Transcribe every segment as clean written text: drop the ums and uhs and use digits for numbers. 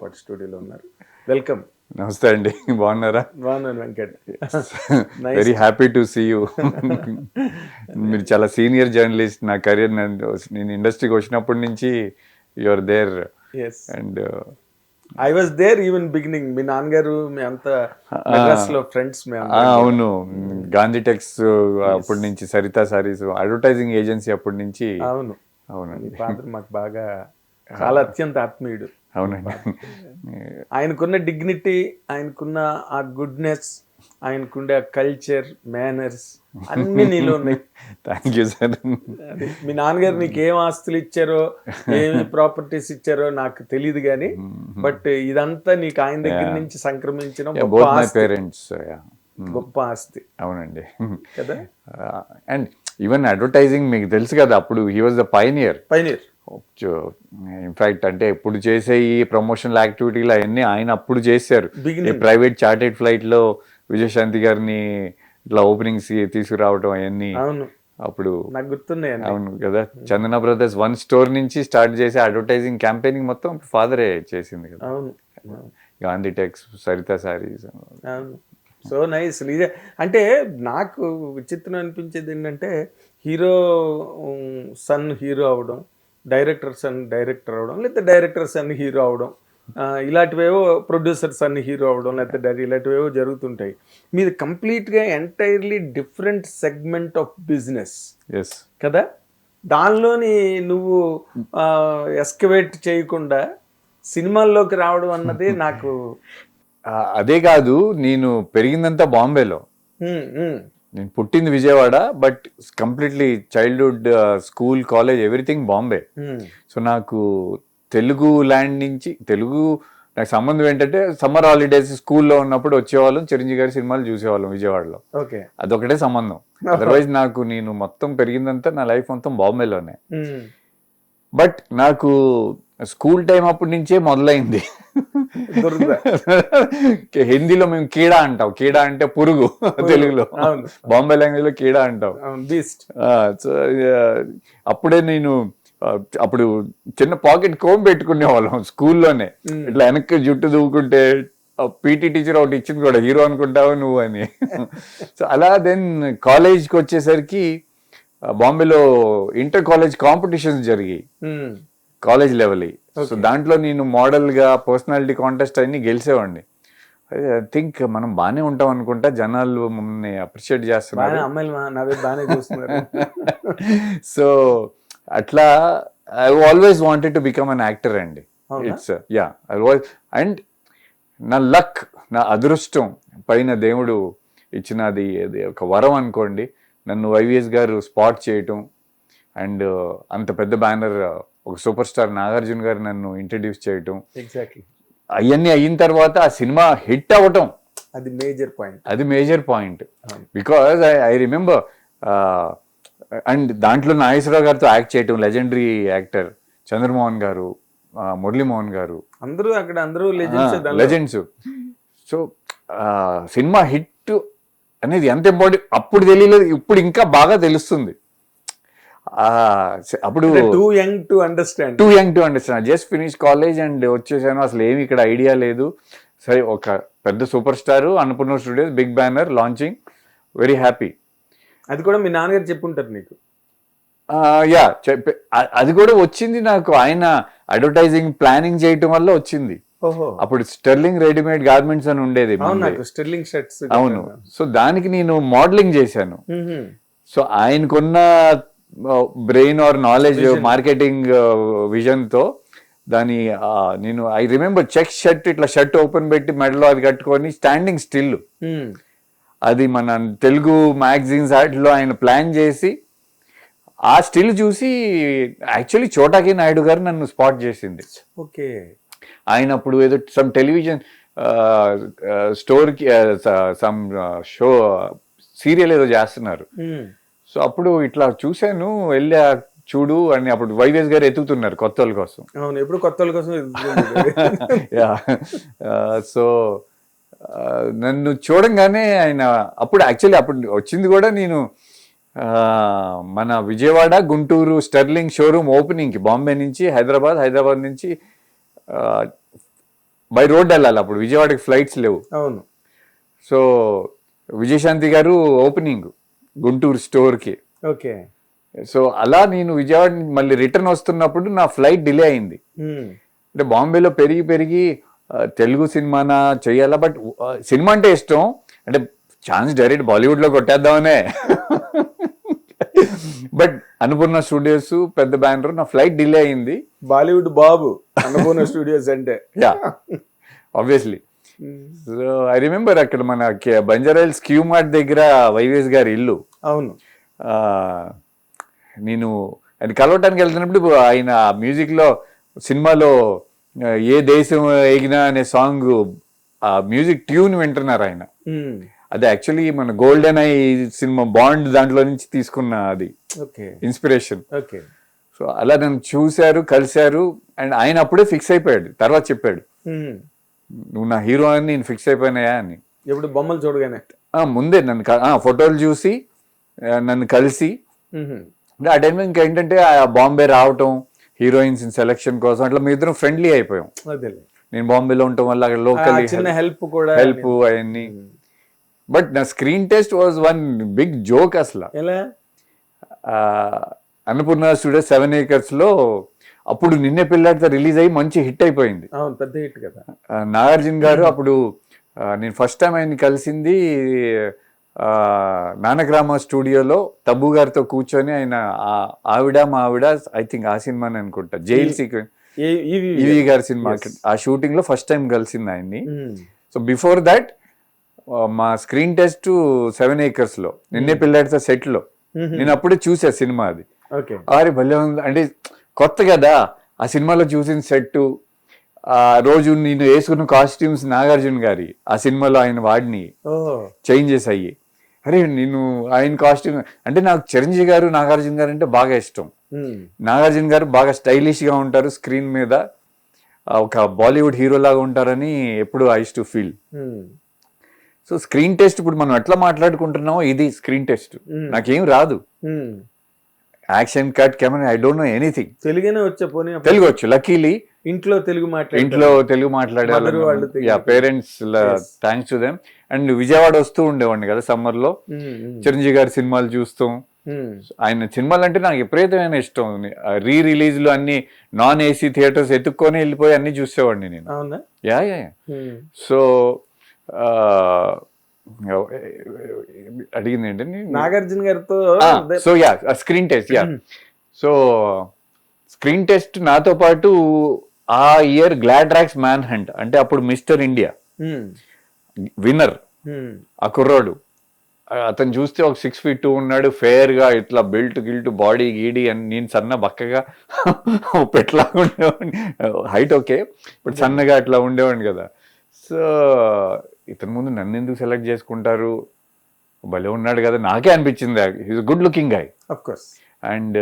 పాటు స్టూడియోలో ఉన్నారు. వెల్కమ్. నమస్తే అండి, బాగున్నారా? బాగున్నాను Venkat. Very happy to see you. మీరు చాలా సీనియర్ జర్నలిస్ట్. నా కెరీర్, నేను ఇండస్ట్రీకి వచ్చినప్పటి నుంచి your there. And I was there even beginning. మీ నాన్నగారు మీ అంతా మెడ్రాస్ లో ఫ్రెండ్స్. అవును, గాంధీ టెక్స్ అప్పటి నుంచి, సరితా సారీస్ అడ్వర్టైజింగ్ ఏజెన్సీ అప్పటి నుంచి. అవును అవునండి, ఫాదర్ మాకు బాగా చాలా అత్యంత ఆత్మీయుడు. అవునండి. ఆయనకున్న డిగ్నిటీ, ఆయనకున్న ఆ గుడ్నెస్, ఆయనకుండే ఆ కల్చర్, మేనర్స్ అన్ని నీలో ఉన్నాయి. Thank you sir. మీ నాన్నగారు నీకు ఏం ఆస్తులు ఇచ్చారో, ఏమి ప్రాపర్టీస్ ఇచ్చారో నాకు తెలియదు కానీ, బట్ ఇదంతా నీకు ఆయన దగ్గర నుంచి సంక్రమించిన పేరెంట్స్ గొప్ప ఆస్తి. అవునండి కదా. అండ్ ఈవెన్ అడ్వర్టైజింగ్ మీకు తెలుసు కదా, అప్పుడు he was the pioneer. In fact అంటే ఇప్పుడు చేసే ఈ ప్రమోషనల్ యాక్టివిటీలు అవన్నీ ఆయన అప్పుడు చేశారు. ప్రైవేట్ చార్టెడ్ ఫ్లైట్ లో విజయశాంతి గారిని ఇట్లా ఓపెనింగ్స్ తీసుకురావడం అవన్నీ అప్పుడు నాకు గుర్తున్నాయి. అవును కదా, చందన బ్రదర్స్ 1 స్టోర్ నుంచి స్టార్ట్ చేసే అడ్వర్టైజింగ్ క్యాంపెయినింగ్ మొత్తం ఫాదరే చేసింది కదా. అవును, Gandhi Tex, Saritha sarees. So nice. అంటే నాకు విచిత్రం అనిపించేది ఏంటంటే, హీరో సన్ హీరో అవడం, డైరెక్టర్ సన్ డైరెక్టర్ అవడం, లేకపోతే డైరెక్టర్ సన్ హీరో అవడం, ఇలాంటివేవో ప్రొడ్యూసర్ సన్ హీరో అవడం, లేకపోతే ఇలాంటివేవో జరుగుతుంటాయి. మీది కంప్లీట్గా entirely different segment of business కదా. దానిలోని నువ్వు ఎస్కవేట్ చేయకుండా సినిమాల్లోకి రావడం అన్నది నాకు. అదే కాదు, నేను పెరిగిందంతా బాంబేలో. నేను పుట్టింది Vijayawada, but completely childhood, school, college, everything Bombay. So నాకు తెలుగు ల్యాండ్ నుంచి, తెలుగు నాకు సంబంధం ఏంటంటే, సమ్మర్ హాలిడేస్ స్కూల్లో ఉన్నప్పుడు వచ్చేవాళ్ళం, చిరంజీవి గారి సినిమాలు చూసేవాళ్ళం విజయవాడలో. అదొకటే సంబంధం. అదర్వైజ్ నాకు, నేను మొత్తం పెరిగిందంతా, నా లైఫ్ మొత్తం బాంబేలోనే. బట్ నాకు స్కూల్ టైం అప్పటి నుంచే మొదలైంది. హిందీలో మేము కీడా అంటాం. కీడా అంటే పురుగు, తెలుగులో బాంబే లాంగ్వేజ్ లో కీడా అంటాం. సో అప్పుడే నేను, అప్పుడు చిన్న పాకెట్ కోమ్ పెట్టుకునే వాళ్ళం స్కూల్లోనే. ఇట్లా వెనక్కి జుట్టు దువ్వుకుంటే పీటీ టీచర్ ఒకటి ఇచ్చింది కూడా, హీరో అనుకుంటావు నువ్వు అని. సో అలా దెన్ కాలేజ్కి వచ్చేసరికి బాంబేలో ఇంటర్ కాలేజ్ కాంపిటీషన్స్ జరిగాయి, కాలేజ్ లెవెల్. సో దాంట్లో నేను మోడల్ గా, పర్సనాలిటీ కాంటెస్ట్ అన్ని గెలిచేవాడిని. ఐ థింక్ మనం బాగానే ఉంటాం అనుకుంటా, జనాలు మమ్మల్ని అప్రిషియేట్ చేస్తున్నారు. సో అట్లా I always wanted to become an actor అండి. ఇట్స్ అండ్ నా లక్, నా అదృష్టం పైన దేవుడు ఇచ్చినది ఒక వరం అనుకోండి. నన్ను వైవిఎస్ గారు స్పాట్ చేయటం, అండ్ అంత పెద్ద బ్యానర్, ఒక సూపర్ స్టార్ నాగార్జున గారు నన్ను ఇంట్రడ్యూస్ చేయటం, అవన్నీ అయిన తర్వాత ఆ సినిమా హిట్ అవ్వటం, అది మేజర్ పాయింట్. అది major point. Because I remember, and దాంట్లో నాగేశ్వరరావు గారితో యాక్ట్ చేయటం, లెజెండరీ యాక్టర్ చంద్రమోహన్ గారు, మురళీమోహన్ గారు, అందరూ అక్కడ అందరూ లెజెండ్స్. సో సినిమా హిట్ అనేది ఎంత ఇంపార్టెంట్ అప్పుడు తెలియలేదు, ఇప్పుడు ఇంకా బాగా తెలుస్తుంది. అప్పుడు too young to understand. Just finish college and వచ్చేసాను, అసలు ఏమి ఇక్కడ ఐడియా లేదు. సరే, ఒక పెద్ద super star, Annapurna studios, big banner launching, very happy. అది కూడా మీ నాన్నగారు చెప్పుంటారు నీకు. యా, అది కూడా వచ్చింది నాకు. ఆయన అడ్వర్టైజింగ్ ప్లానింగ్ చేయటం వల్ల వచ్చింది. అప్పుడు స్టెర్లింగ్ రెడీమేడ్ గార్మెంట్స్ అని ఉండేది, స్టెర్లింగ్ షర్ట్స్. అవును. సో దానికి నేను మోడలింగ్ చేశాను. సో ఆయనకున్న brain or knowledge, marketing vision తో దాని నేను, ఐ రిమెంబర్ చెక్ షర్ట్, ఇట్లా షర్ట్ ఓపెన్ పెట్టి మెడలో అది కట్టుకొని స్టాండింగ్ స్టిల్, అది మన తెలుగు మ్యాగజైన్స్ వాటిలో ఆయన ప్లాన్ చేసి, ఆ స్టిల్ చూసి యాక్చువల్లీ చోటాకి నాయుడు గారు నన్ను స్పాట్ చేసింది. ఓకే. ఆయన అప్పుడు ఏదో సమ్ టెలివిజన్ స్టోర్కి సమ్ షో సీరియల్ ఏదో చేస్తున్నారు. సో అప్పుడు ఇట్లా చూశాను, వెళ్ళా చూడు అని. అప్పుడు వైవిఎస్ గారు ఎత్తుకుతున్నారు కొత్త వాళ్ళ కోసం. ఎప్పుడు కొత్త వాళ్ళ కోసం. సో నన్ను చూడంగానే ఆయన, అప్పుడు యాక్చువల్లీ అప్పుడు వచ్చింది కూడా నేను మన విజయవాడ, గుంటూరు స్టెర్లింగ్ షోరూమ్ ఓపెనింగ్కి, బాంబే నుంచి హైదరాబాద్ నుంచి బై రోడ్ వెళ్ళాలి, అప్పుడు విజయవాడకి ఫ్లైట్స్ లేవు. అవును. సో విజయశాంతి గారు ఓపెనింగ్ గుంటూరు స్టోర్కి. ఓకే. సో అలా నేను విజయవాడ మళ్ళీ రిటర్న్ వస్తున్నప్పుడు నా ఫ్లైట్ డిలే అయింది. అంటే బాంబేలో పెరిగి పెరిగి తెలుగు సినిమానా చెయ్యాలా, బట్ సినిమా అంటే ఇష్టం, అంటే ఛాన్స్ డైరెక్ట్ బాలీవుడ్ లో కొట్టేద్దామనే. బట్ అన్నపూర్ణ స్టూడియోస్ పెద్ద బ్యానర్, నా ఫ్లైట్ డిలే అయింది. బాలీవుడ్ బాబు అన్నపూర్ణ స్టూడియోస్ అంటే. Yeah obviously. So I remember అక్కడ మన బంజారాయిల్స్ క్యూ మార్ట్ దగ్గర వైవిఎస్ గారి ఇల్లు. అవును. నేను ఆయన కలవటానికి వెళ్తున్నప్పుడు ఆయన మ్యూజిక్ లో సినిమాలో ఏ దేశం ఎగినా అనే సాంగ్ ఆ మ్యూజిక్ ట్యూన్ వింటున్నారు ఆయన. అది యాక్చువల్లీ మన గోల్డెన్ ఐ సినిమా బాండ్ దాంట్లో నుంచి తీసుకున్న అది ఇన్స్పిరేషన్. సో అలా నన్ను చూశారు, కలిశారు, అండ్ ఆయన అప్పుడే ఫిక్స్ అయిపోయాడు. తర్వాత చెప్పాడు, నువ్వు నా హీరో అని నేను ఫిక్స్ అయిపోయినాయా అని. ఎప్పుడు బొమ్మలు చూడగానే ముందే నన్ను ఫోటోలు చూసి నన్ను కలిసి, ఆ టైంలో ఇంకేంటంటే బాంబే రావటం, హీరోయిన్స్ సెలెక్షన్ కోసం అట్లా మీ ఇద్దరం ఫ్రెండ్లీ అయిపోయాం. నేను బాంబేలో ఉండటం వల్ల అక్కడ లోకల్ హెల్ప్ అవన్నీ. బట్ నా screen test was one big joke అసలు. అన్నపూర్ణ స్టూడియో 7 acres లో అప్పుడు నిన్నే పెళ్ళాడితే రిలీజ్ అయ్యి మంచి హిట్ అయిపోయింది. పెద్ద హిట్ కదా. నాగార్జున గారు అప్పుడు నేను ఫస్ట్ టైం ఆయన కలిసింది నానక్రామ స్టూడియోలో తబ్బు గారితో కూర్చొని, ఆయన ఆవిడ మా ఆవిడ ఐ థింక్ ఆ సినిమాని అనుకుంటా, జైల్ సీక్వెన్స్ ఈవి గారి సినిమా, ఆ షూటింగ్ లో ఫస్ట్ టైం కలిసింది ఆయన్ని. సో బిఫోర్ దాట్ మా స్క్రీన్ టెస్ట్ 7 acres లో నిన్నే పిల్లాడితో సెట్ లో నేను అప్పుడే చూసా సినిమా. అది ఆరి భలే ఉంది, అంటే కొత్త కదా ఆ సినిమాలో చూసిన సెట్, ఆ రోజు నేను వేసుకున్న కాస్ట్యూమ్స్ నాగార్జున గారి ఆ సినిమాలో ఆయన వాడిని చేంజెస్ అయ్యి, అరే నేను ఆయన కాస్ట్యూమ్ అంటే నాకు చిరంజీవి గారు నాగార్జున గారు అంటే బాగా ఇష్టం. నాగార్జున గారు బాగా స్టైలిష్ గా ఉంటారు స్క్రీన్ మీద, ఒక బాలీవుడ్ హీరో లాగా ఉంటారని ఎప్పుడు I use to feel. So screen test ఇప్పుడు మనం ఎట్లా మాట్లాడుకుంటున్నామో ఇది స్క్రీన్ టెస్ట్. నాకేం రాదు, action cut camera, I don't know anything. Telugu వచ్చు లక్కీలీ, ఇంట్లో తెలుగు మాట్లాడే parents thanks to them. And Vijayawada వస్తూ ఉండేవాడిని కదా సమ్మర్ లో, చిరంజీవి గారి సినిమాలు చూస్తాం. ఆయన సినిమాలు అంటే నాకు విపరీతమైన ఇష్టం. రిలీజ్ లో అన్ని నాన్ ఏసీ థియేటర్స్ ఎత్తుక్కొని వెళ్ళిపోయి అన్ని చూసేవాడిని నేను. యా. సో అడిగింది ఏంటంటే నాగార్జున గారితో. So yeah screen test. So screen test నాతో పాటు ఆ year glad racks man hunt, అంటే అప్పుడు మిస్టర్ ఇండియా విన్నర్ ఆ కుర్రాడు. అతను చూస్తే ఒక 6 feet 2 ఉన్నాడు, ఫేర్ గా ఇట్లా గిల్ట్ బాడీ గీడి అని. నేను సన్న బక్కగా పెట్లాగా ఉండేవాడిని, హైట్ ఓకే బట్ సన్నగా అట్లా ఉండేవాడిని కదా. సో ఇతని ముందు నన్ను ఎందుకు సెలెక్ట్ చేసుకుంటారు, భలే ఉన్నాడు కదా నాకే అనిపించింది. He's good looking guy of course. And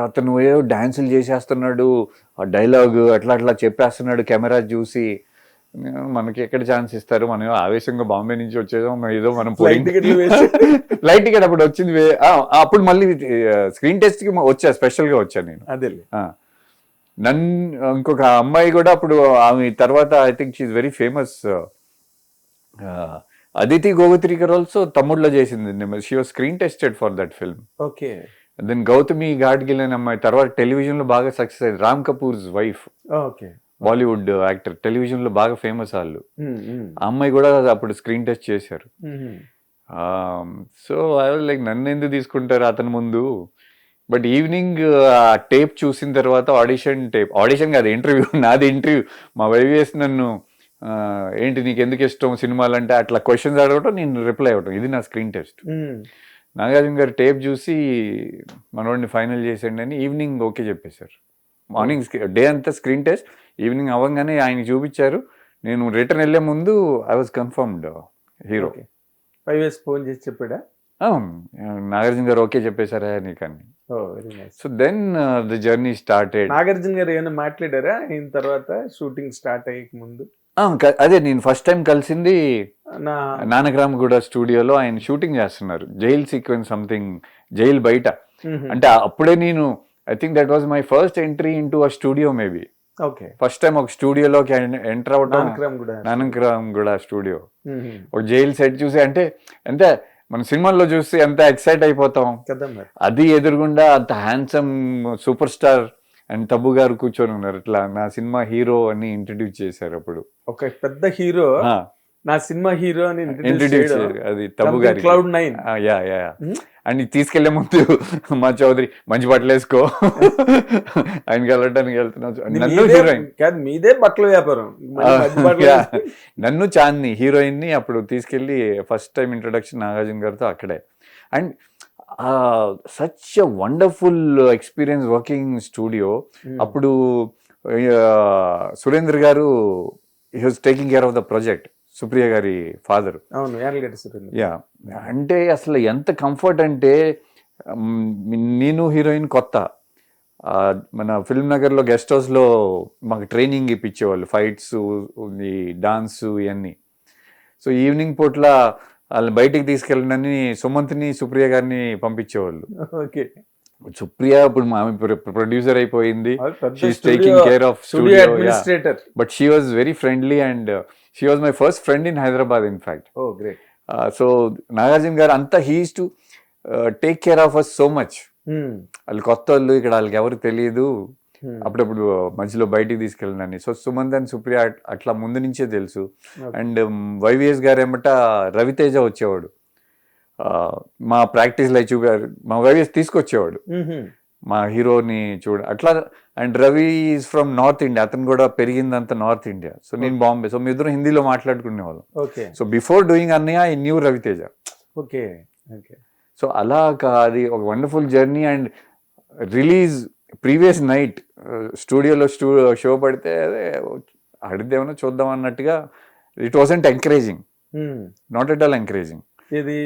అతను ఏదో డాన్సులు చేసేస్తున్నాడు, డైలాగ్ అట్లా చెప్పేస్తున్నాడు కెమెరా చూసి. మనకి ఎక్కడ ఛాన్స్ ఇస్తారు, మనం ఆవేశంగా బాంబే నుంచి వచ్చేదాం ఏదో మనం లైట్ టికెట్ అప్పుడు వచ్చింది. అప్పుడు మళ్ళీ స్క్రీన్ టెస్ట్ కి వచ్చా, స్పెషల్ గా వచ్చాను నేను. అదే ఇంకొక అమ్మాయి కూడా అప్పుడు, ఆమె తర్వాత I think she very famous, Aditi Gowitrikar also తమ్ముడులో చేసింది. She was screen tested for that film. Okay. Then Gautami Gadgil అనే అమ్మాయి తర్వాత టెలివిజన్ లో బాగా సక్సెస్ అయింది, Ram Kapoor's wife, Bollywood actor, television లో బాగా ఫేమస్ వాళ్ళు. ఆ అమ్మాయి కూడా అప్పుడు స్క్రీన్ టెస్ట్ చేశారు. సో ఐ వాజ్ లైక్ నన్ను ఎందుకు తీసుకుంటారు అతని ముందు. బట్ ఈవినింగ్ ఆ టేప్ చూసిన తర్వాత, ఆడిషన్ కాదు ఇంటర్వ్యూ, నాది ఇంటర్వ్యూ, మా వైవిఎస్ నన్ను ఏంటి నీకు ఎందుకు ఇష్టం సినిమాలు అంటే అట్లా క్వశ్చన్స్ అడగటం, నేను రిప్లై అవ్వటం, ఇది నా స్క్రీన్ టెస్ట్. నాగార్జున గారు టేప్ చూసి మనోడిని ఫైనల్ చేసేయండి అని ఈవినింగ్ ఓకే చెప్పేశారు. మార్నింగ్ డే అంతా స్క్రీన్ టెస్ట్, ఈవినింగ్ అవ్వగానే ఆయన చూపించారు. నేను రిటర్న్ వెళ్లే ముందు I was confirmed hero. Phone చేసి చెప్పాడా? నాగార్జున గారు ఓకే చెప్పేశారా నీకని. So then the journey started. Nagarjuna garu ఏమైనా మాట్లాడారా అయిన తర్వాత, షూటింగ్ స్టార్ట్ అయ్యే ముందు? అదే నేను ఫస్ట్ టైం కలిసింది నానక్రామగూడ స్టూడియోలో. ఆయన షూటింగ్ చేస్తున్నారు జైల్ సీక్వెన్స్ సంథింగ్, జైల్ బయట. అంటే అప్పుడే నేను I think that was my first entry in to a studio maybe. Okay. First time ఒక స్టూడియోలోకి ఎంటర్ అవ్వడం నానక్రామ్ కూడా. నానక్రామ్ కూడా స్టూడియో. మ్మ్. ఒక జైలు సెట్ చూసి అంటే ఎంత మన సినిమాల్లో చూస్తే ఎంత ఎక్సైట్ అయిపోతాం కదా మరి. అది ఎదురుగుండా అంత handsome super star and Tabu గారు కూర్చొని ఉన్నారు. ఇట్లా నా సినిమా హీరో అని ఇంట్రడ్యూస్ చేశారు అప్పుడు. ఒక పెద్ద హీరో నా సినిమా హీరో అని ఇంట్రడ్యూస్ అది తబ్బు గారి Cloud9. యా యా అండ్ తీసుకెళ్లే ముందు మా చౌదరి మంచి బట్టలు వేసుకో ఆయన కలవడానికి వెళ్తున్నావు నన్ను హీరోయిన్ కాదు మీదే బట్టల వ్యాపారం. నన్ను చాందిని హీరోయిన్ ని అప్పుడు తీసుకెళ్లి ఫస్ట్ టైం ఇంట్రొడక్షన్ నాగార్జున గారితో అక్కడే. And such a wonderful experience working studio. అప్పుడు సురేంద్ర గారు he was taking care of the project, Supriya గారి ఫాదర్. అవును, యార్లగడ్డ సురేంద్ర. యా అంటే అసలు ఎంత కంఫర్ట్ అంటే నేను హీరోయిన్ కొత్త మన ఫిల్మ్ నగర్లో గెస్ట్ హౌస్లో మాకు ట్రైనింగ్ ఇప్పించేవాళ్ళు, ఫైట్స్ ఈ డాన్స్ ఇవన్నీ. సో ఈవినింగ్ పూట్ల వాళ్ళని బయటికి తీసుకెళ్ళండి సుమంత్ని సుప్రియ గారిని పంపించేవాళ్ళు. ఓకే. సుప్రియ ఇప్పుడు ఆమె ప్రొడ్యూసర్ అయిపోయింది, she's studio- taking care of studio studio. Administrator. But she was very friendly and she was my first friend in Hyderabad in fact. Oh great. So Nagarjuna garu అంతా he's to take care of us so much. వాళ్ళు కొత్త వాళ్ళు ఇక్కడ, వాళ్ళకి ఎవరికి తెలియదు, అప్పుడప్పుడు మధ్యలో బయటికి తీసుకెళ్ళినని. సో సుమంత్ అండ్ సుప్రియ అట్లా ముందు నుంచే తెలుసు. అండ్ వైవిఎస్ గారు ఏమట రవితేజ వచ్చేవాడు మా ప్రాక్టీస్లో చూపారు, మా వైవిఎస్ తీసుకొచ్చేవాడు మా హీరోని చూడ అట్లా. And Ravi is from north India, అతను కూడా పెరిగిందంతా నార్త్ ఇండియా. సో నేను బాంబే. సో మీ ఇద్దరు హిందీలో మాట్లాడుకునేవాళ్ళం. ఓకే. సో బిఫోర్ డూయింగ్ అన్నయ్య I knew Raviteja. Okay. Okay. So అలా అది ఒక wonderful journey. And release previous night స్టూడియోలో షో పడితే అదే ఆడిద్దేమన్నా చూద్దాం అన్నట్టుగా. It wasn't encouraging, not at all encouraging. ఇది